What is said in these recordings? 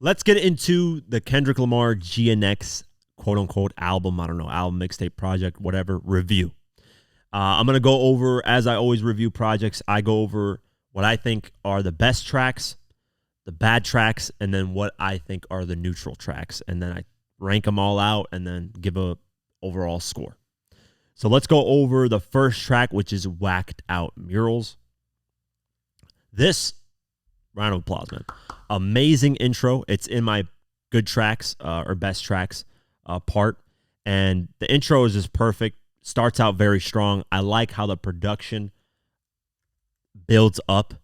let's get into the Kendrick Lamar GNX quote unquote album. I don't know, album, mixtape, project, whatever, review. I'm going to go over, as I always review projects, I go over what I think are the best tracks, the bad tracks, and then what I think are the neutral tracks. And then I rank them all out and then give a overall score. So let's go over the first track, which is Whacked Out Murals. This, round of applause, man. Amazing intro. It's in my good tracks or best tracks part. And the intro is just perfect. Starts out very strong. I like how the production builds up.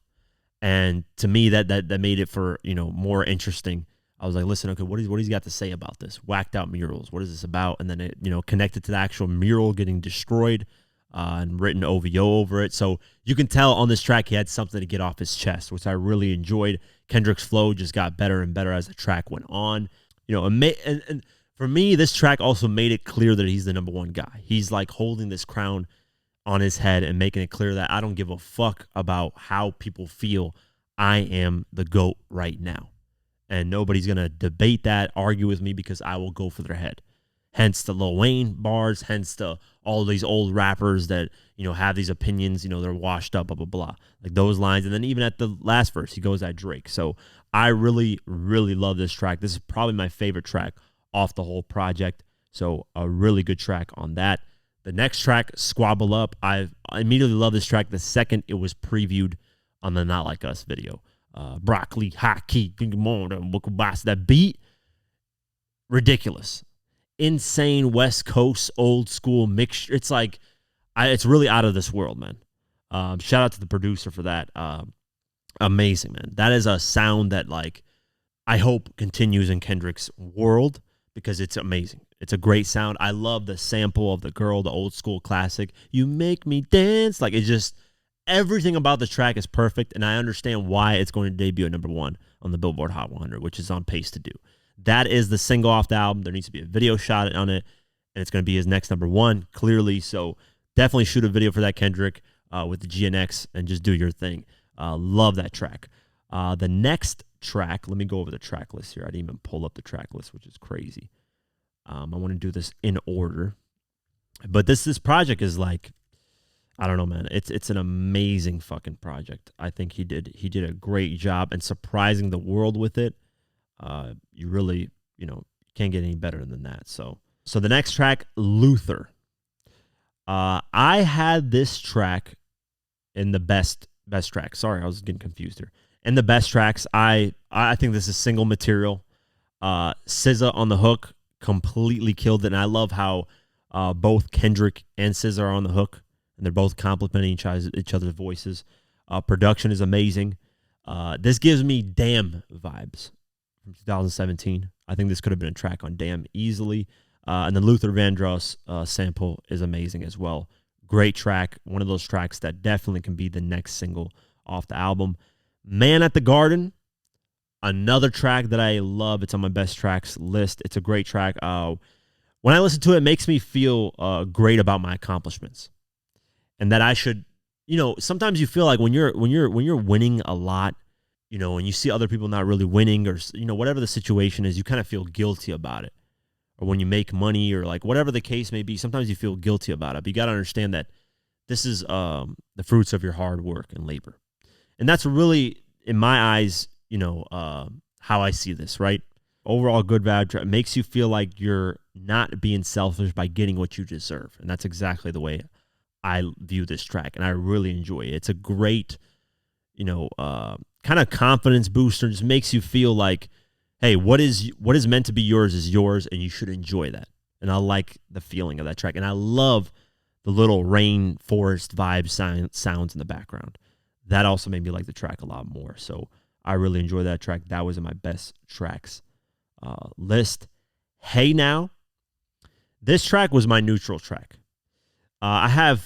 And to me, that made it for, more interesting. I was like, listen, okay, what he's got to say about this? Whacked Out Murals. What is this about? And then it, connected to the actual mural getting destroyed and written OVO over it. So you can tell on this track he had something to get off his chest, which I really enjoyed. Kendrick's flow just got better and better as the track went on. And for me, this track also made it clear that he's the number one guy. He's like holding this crown on his head and making it clear that I don't give a fuck about how people feel. I am the GOAT right now. And nobody's going to debate that, argue with me, because I will go for their head. Hence the Lil Wayne bars, hence the all these old rappers that, have these opinions, they're washed up, blah, blah, blah. Like those lines. And then even at the last verse, he goes at Drake. So I really, really love this track. This is probably my favorite track off the whole project. So a really good track on that. The next track, Squabble Up. I immediately love this track the second it was previewed on the Not Like Us video. Broccoli, hockey, that beat, ridiculous. Insane West Coast old school mixture. It's like, it's really out of this world, man. Shout out to the producer for that. Amazing, man. That is a sound that, like, I hope continues in Kendrick's world because it's amazing. It's a great sound. I love the sample of the girl, the old school classic. You make me dance. Like, it's just, everything about the track is perfect, and I understand why it's going to debut at number 1 on the Billboard Hot 100, which is on pace to do. That is the single off the album. There needs to be a video shot on it, and it's going to be his next number 1, clearly. So definitely shoot a video for that, Kendrick, with the GNX, and just do your thing. Love that track. The next track, let me go over the track list here. I didn't even pull up the track list, which is crazy. I want to do this in order. But this project is like, I don't know, man. It's an amazing fucking project. I think he did a great job and surprising the world with it. You really, can't get any better than that. So the next track, Luther. I had this track in the best track. Sorry, I was getting confused here. In the best tracks, I think this is single material. SZA on the hook completely killed it, and I love how both Kendrick and SZA are on the hook, and they're both complimenting each other's voices. Production is amazing. This gives me Damn vibes from 2017. I think this could have been a track on Damn easily. And the Luther Vandross sample is amazing as well. Great track. One of those tracks that definitely can be the next single off the album. Man at the Garden, another track that I love. It's on my best tracks list. It's a great track. When I listen to it, it makes me feel great about my accomplishments, and that I should, sometimes you feel like when you're winning a lot, and you see other people not really winning, or whatever the situation is, you kind of feel guilty about it. Or when you make money, or like whatever the case may be, sometimes you feel guilty about it. But you got to understand that this is the fruits of your hard work and labor. And that's really, in my eyes, how I see this, right? Overall, good vibe makes you feel like you're not being selfish by getting what you deserve. And that's exactly the way I view this track. And I really enjoy it. It's a great, kind of confidence booster. Just makes you feel like, hey, what is meant to be yours is yours, and you should enjoy that. And I like the feeling of that track. And I love the little rainforest vibe sounds in the background. That also made me like the track a lot more. So I really enjoy that track. That was in my best tracks list. Hey Now. This track was my neutral track. I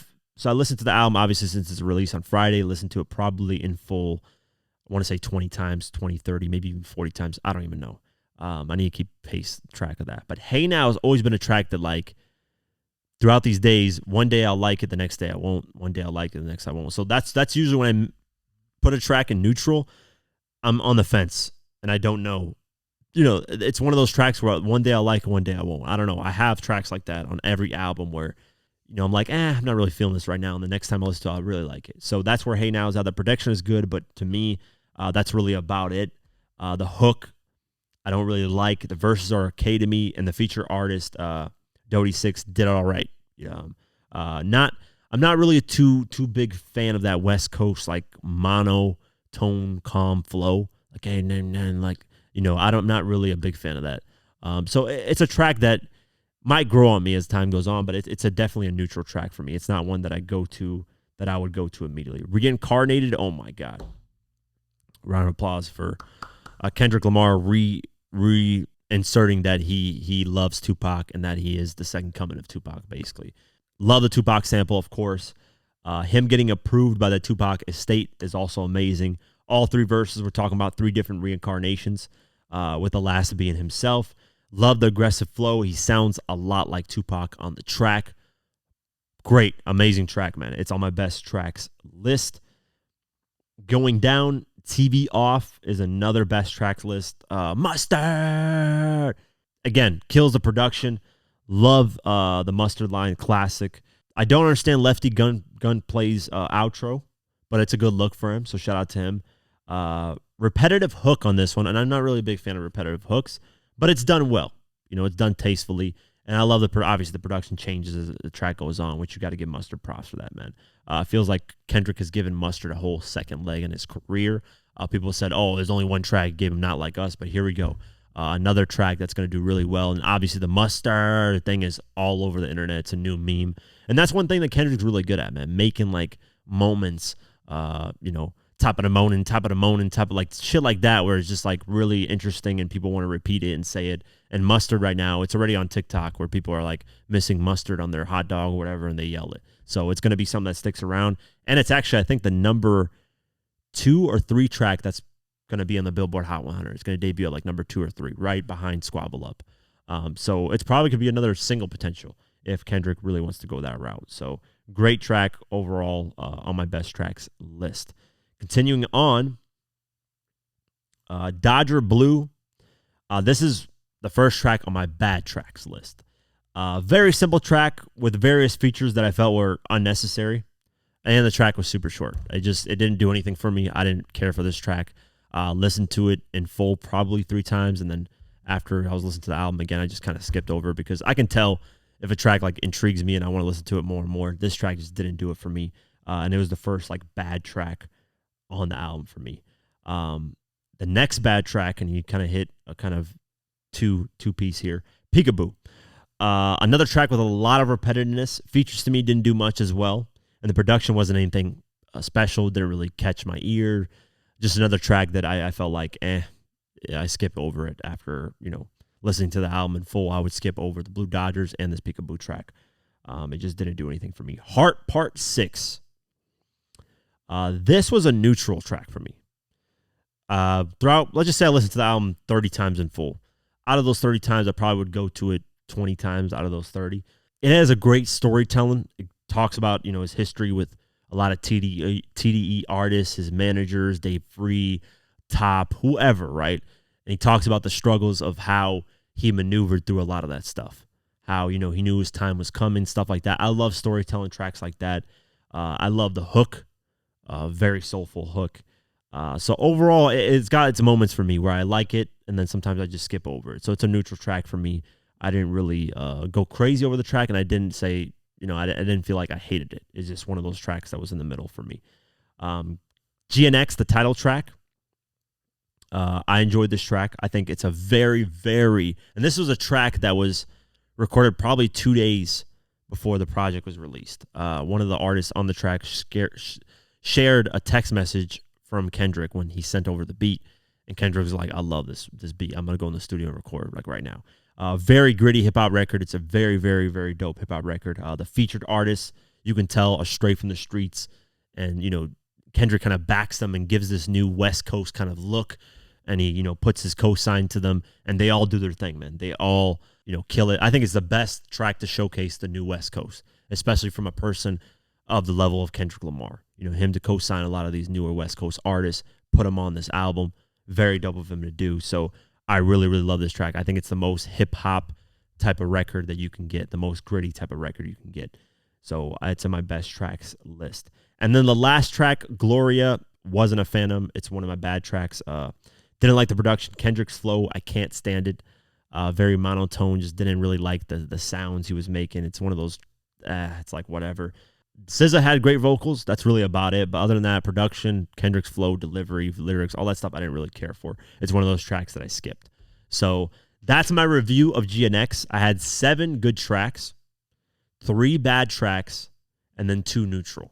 listened to the album, obviously, since it's released on Friday. Listened to it probably in full, I want to say 20 times, 20, 30, maybe even 40 times. I don't even know. I need to keep track of that. But Hey Now has always been a track that, like, throughout these days, one day I'll like it, the next day I won't. One day I'll like it, the next I won't. So that's usually when I put a track in neutral, I'm on the fence, and I don't know it's one of those tracks where one day I like, one day I won't. I don't know. I have tracks like that on every album where, I'm like, I'm not really feeling this right now. And the next time I listen to it, I really like it. So that's where Hey Now is at. The production is good, but to me, that's really about it. The hook, I don't really like. The verses are okay to me, and the feature artist, Dodie Six, did all right. I'm not really a too big fan of that West Coast like monotone, calm flow. Like, hey, like, I'm not really a big fan of that. So it's a track that might grow on me as time goes on, but it's definitely a neutral track for me. It's not one that I would go to immediately. Reincarnated, oh my God. Round of applause for Kendrick Lamar reinserting that he loves Tupac and that he is the second coming of Tupac, basically. Love the Tupac sample, of course. Him getting approved by the Tupac estate is also amazing. All three verses, we're talking about three different reincarnations, with the last being himself. Love the aggressive flow. He sounds a lot like Tupac on the track. Great, amazing track, man. It's on my best tracks list. Going down, TV Off is another best tracks list. Mustard! Again, kills the production. Love the Mustard line, classic. I don't understand Lefty Gunplay's outro, but it's a good look for him, so shout out to him. Repetitive hook on this one, and I'm not really a big fan of repetitive hooks, but it's done well. It's done tastefully, and I love obviously the production changes as the track goes on, which you got to give Mustard props for that, man. It feels like Kendrick has given Mustard a whole second leg in his career. People said, oh, there's only one track, gave him Not Like Us, but here we go. Another track that's going to do really well, and obviously the Mustard thing is all over the internet. It's a new meme, and that's one thing that Kendrick's really good at, man, making like moments, top of the moaning, top of like shit like that, where it's just like really interesting and people want to repeat it and say it. And Mustard right now, it's already on TikTok where people are like missing mustard on their hot dog or whatever, and they yell it. So it's going to be something that sticks around. And it's actually, I think, the number 2 or 3 track that's going to be on the Billboard Hot 100. It's going to debut at like number 2 or 3, right behind Squabble Up. So it's probably going to be another single potential if Kendrick really wants to go that route. So great track overall on my best tracks list. Continuing on, Dodger Blue. This is the first track on my bad tracks list. Very simple track with various features that I felt were unnecessary. And the track was super short. It didn't do anything for me. I didn't care for this track. Listened to it in full probably 3 times. And then after I was listening to the album again, I just kind of skipped over it because I can tell if a track like intrigues me and I want to listen to it more and more. This track just didn't do it for me. And it was the first like bad track on the album for me. The next bad track, and you kind of hit a kind of two piece here, Peekaboo. Another track with a lot of repetitiveness. Features to me didn't do much as well, and the production wasn't anything special. Didn't really catch my ear. Just another track that I felt like, I skip over it after listening to the album in full. I would skip over the Blue Dodgers and this Peekaboo track. It just didn't do anything for me. Heart Part 6. This was a neutral track for me. Throughout, let's just say I listened to the album 30 times in full. Out of those 30 times, I probably would go to it 20 times out of those 30. It has a great storytelling. It talks about, his history with a lot of TDE artists, his managers, Dave Free, Top, whoever, right? And he talks about the struggles of how he maneuvered through a lot of that stuff. How, he knew his time was coming, stuff like that. I love storytelling tracks like that. I love the hook. Very soulful hook. So overall, it's got its moments for me where I like it, and then sometimes I just skip over it. So it's a neutral track for me. I didn't really go crazy over the track, and I didn't say, I didn't feel like I hated it. It's just one of those tracks that was in the middle for me. GNX, the title track. I enjoyed this track. I think it's a very, very, and this was a track that was recorded probably 2 days before the project was released. One of the artists on the track shared a text message from Kendrick when he sent over the beat, and Kendrick was like, I love this beat. I'm going to go in the studio and record like right now. Very gritty hip-hop record. It's a very, very, very dope hip-hop record. The featured artists, you can tell, are straight from the streets, and, Kendrick kind of backs them and gives this new West Coast kind of look, and he, puts his cosign to them, and they all do their thing, man. They all, kill it. I think it's the best track to showcase the new West Coast, especially from a person of the level of Kendrick Lamar. Him to co-sign a lot of these newer West Coast artists, put them on this album. Very dope of him to do. So I really, really love this track. I think it's the most hip hop type of record that you can get, the most gritty type of record you can get. So it's in my best tracks list. And then the last track, Gloria, wasn't a fan of. It's one of my bad tracks. Didn't like the production. Kendrick's flow, I can't stand it. Very monotone. Just didn't really like the sounds he was making. It's one of those. It's like whatever. SZA had great vocals. That's really about it. But other than that, production, Kendrick's flow, delivery, lyrics, all that stuff, I didn't really care for. It's one of those tracks that I skipped. So that's my review of GNX. I had 7 good tracks, 3 bad tracks, and then 2 neutral.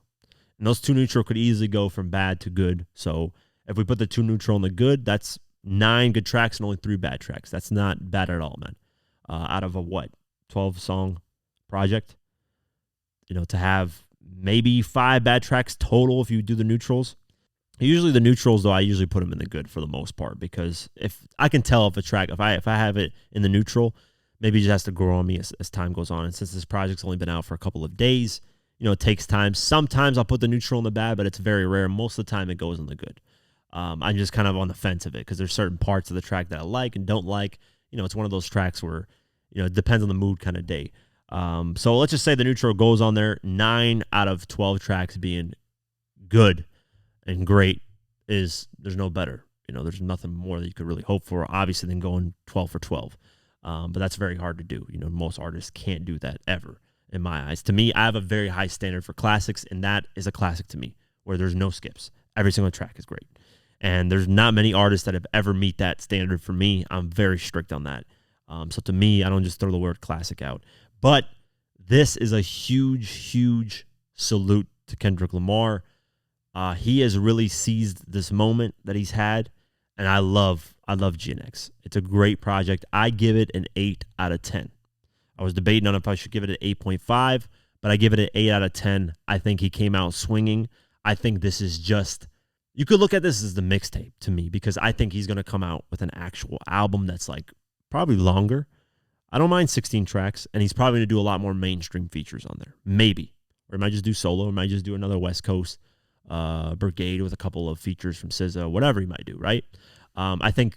And those 2 neutral could easily go from bad to good. So if we put the 2 neutral in the good, that's 9 good tracks and only 3 bad tracks. That's not bad at all, man. Out of a 12-song project, to have maybe 5 bad tracks total if you do the neutrals. Usually the neutrals, though, I usually put them in the good for the most part, because if I can tell if a track, if I have it in the neutral, maybe it just has to grow on me as time goes on. And since this project's only been out for a couple of days, it takes time. Sometimes I'll put the neutral in the bad, but it's very rare. Most of the time it goes in the good. I'm just kind of on the fence of it because there's certain parts of the track that I like and don't like. It's one of those tracks where, it depends on the mood kind of day. So let's just say the neutral goes on there. 9 out of 12 tracks being good and great there's no better. There's nothing more that you could really hope for, obviously, than going 12 for 12. But that's very hard to do. Most artists can't do that ever, in my eyes. To me, I have a very high standard for classics, and that is a classic to me, where there's no skips. Every single track is great. And there's not many artists that have ever meet that standard for me. I'm very strict on that. So to me, I don't just throw the word classic out. But this is a huge, huge salute to Kendrick Lamar. He has really seized this moment that he's had, and I love GNX. It's a great project. I give it an 8 out of 10. I was debating on if I should give it an 8.5, but I give it an 8 out of 10. I think he came out swinging. I think this is just, you could look at this as the mixtape to me, because I think he's going to come out with an actual album that's like probably longer. I don't mind 16 tracks, and he's probably going to do a lot more mainstream features on there. Maybe. Or he might just do solo. He might just do another West Coast Brigade with a couple of features from SZA, whatever he might do, right? I think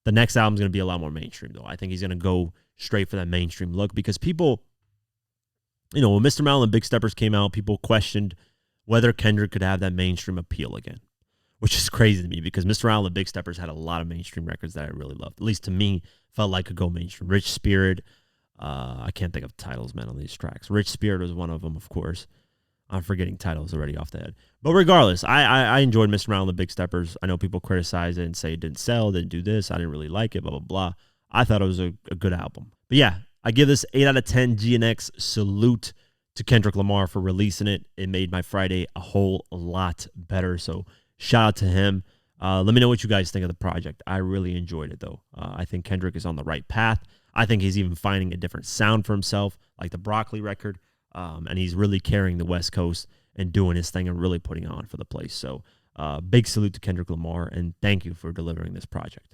the next album is going to be a lot more mainstream, though. I think he's going to go straight for that mainstream look, because people, when Mr. Malin and Big Steppers came out, people questioned whether Kendrick could have that mainstream appeal again, which is crazy to me, because Mr. Allen and Big Steppers had a lot of mainstream records that I really loved. At least to me, felt like could go mainstream. Rich Spirit. I can't think of titles, man, on these tracks. Rich Spirit was one of them, of course. I'm forgetting titles already off the head. But regardless, I enjoyed Mr. Allen and the Big Steppers. I know people criticize it and say it didn't sell, didn't do this. I didn't really like it, blah, blah, blah. I thought it was a good album. But yeah, I give this 8 out of 10 GNX. Salute to Kendrick Lamar for releasing it. It made my Friday a whole lot better. So shout out to him. Let me know what you guys think of the project. I really enjoyed it, though. I think Kendrick is on the right path. I think he's even finding a different sound for himself, like the Broccoli record. And he's really carrying the West Coast and doing his thing and really putting on for the place. So big salute to Kendrick Lamar, and thank you for delivering this project.